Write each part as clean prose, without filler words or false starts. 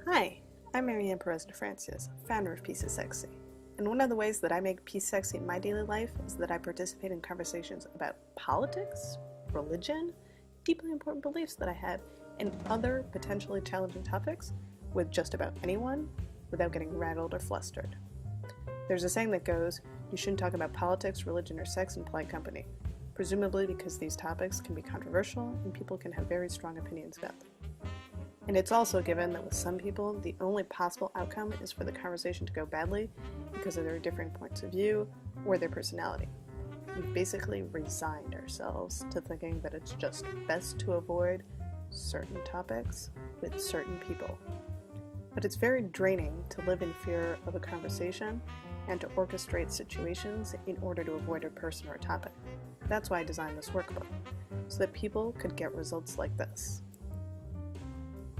Hi, I'm Marianne Perez de Francis, founder of Peace is Sexy. And one of the ways that I make peace sexy in my daily life is that I participate in conversations about politics, religion, deeply important beliefs that I have, and other potentially challenging topics with just about anyone without getting rattled or flustered. There's a saying that goes, you shouldn't talk about politics, religion, or sex in polite company, presumably because these topics can be controversial and people can have very strong opinions about them. And it's also given that with some people, the only possible outcome is for the conversation to go badly because of their differing points of view or their personality. We've basically resigned ourselves to thinking that it's just best to avoid certain topics with certain people. But it's very draining to live in fear of a conversation and to orchestrate situations in order to avoid a person or a topic. That's why I designed this workbook, so that people could get results like this.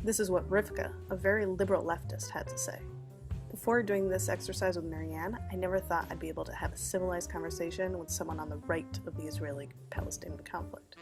This is what Rivka, a very liberal leftist, had to say. Before doing this exercise with Marianne, I never thought I'd be able to have a civilized conversation with someone on the right of the Israeli-Palestinian conflict.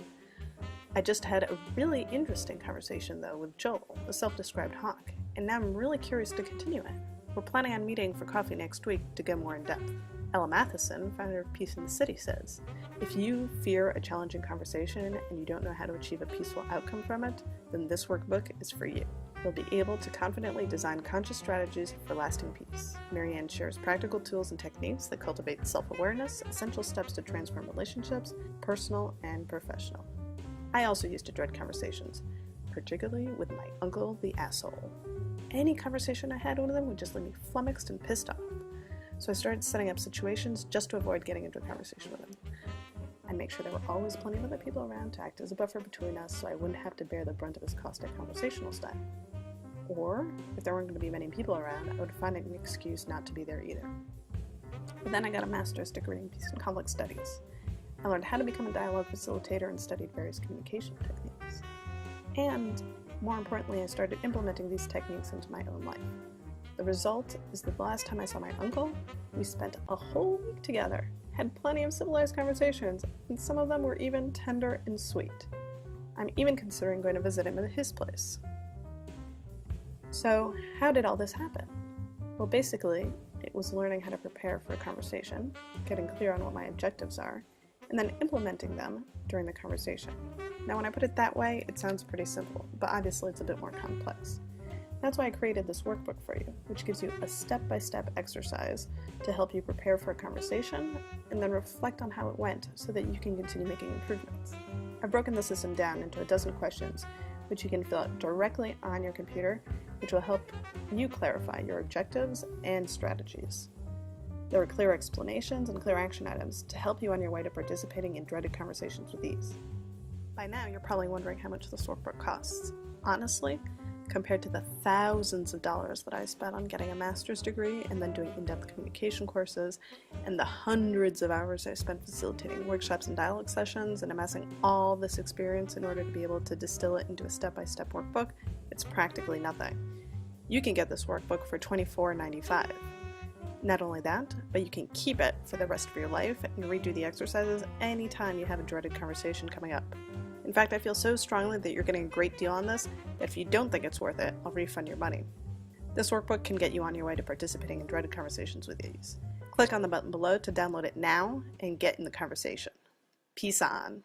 I just had a really interesting conversation, though, with Joel, a self-described hawk, and now I'm really curious to continue it. We're planning on meeting for coffee next week to go more in depth. Ella Matheson, founder of Peace in the City, says, if you fear a challenging conversation and you don't know how to achieve a peaceful outcome from it, then this workbook is for you. You'll be able to confidently design conscious strategies for lasting peace. Marianne shares practical tools and techniques that cultivate self-awareness, essential steps to transform relationships, personal and professional. I also used to dread conversations, particularly with my uncle, the asshole. Any conversation I had with him would just leave me flummoxed and pissed off. So I started setting up situations just to avoid getting into a conversation with him. I'd make sure there were always plenty of other people around to act as a buffer between us so I wouldn't have to bear the brunt of his caustic conversational style. Or, if there weren't going to be many people around, I would find an excuse not to be there either. But then I got a master's degree in peace and conflict studies. I learned how to become a dialogue facilitator and studied various communication techniques. And, more importantly, I started implementing these techniques into my own life. The result is that the last time I saw my uncle, we spent a whole week together, had plenty of civilized conversations, and some of them were even tender and sweet. I'm even considering going to visit him at his place. So, how did all this happen? Well, basically, it was learning how to prepare for a conversation, getting clear on what my objectives are, and then implementing them during the conversation. Now, when I put it that way, it sounds pretty simple, but obviously it's a bit more complex. That's why I created this workbook for you, which gives you a step-by-step exercise to help you prepare for a conversation and then reflect on how it went so that you can continue making improvements. I've broken the system down into a dozen questions, which you can fill out directly on your computer, which will help you clarify your objectives and strategies. There are clear explanations and clear action items to help you on your way to participating in dreaded conversations with ease. By now, you're probably wondering how much this workbook costs. Honestly, compared to the thousands of dollars that I spent on getting a master's degree and then doing in-depth communication courses, and the hundreds of hours I spent facilitating workshops and dialogue sessions and amassing all this experience in order to be able to distill it into a step-by-step workbook, it's practically nothing. You can get this workbook for $24.95. Not only that, but you can keep it for the rest of your life and redo the exercises anytime you have a dreaded conversation coming up. In fact, I feel so strongly that you're getting a great deal on this that if you don't think it's worth it, I'll refund your money. This workbook can get you on your way to participating in dreaded conversations with ease. Click on the button below to download it now and get in the conversation. Peace on.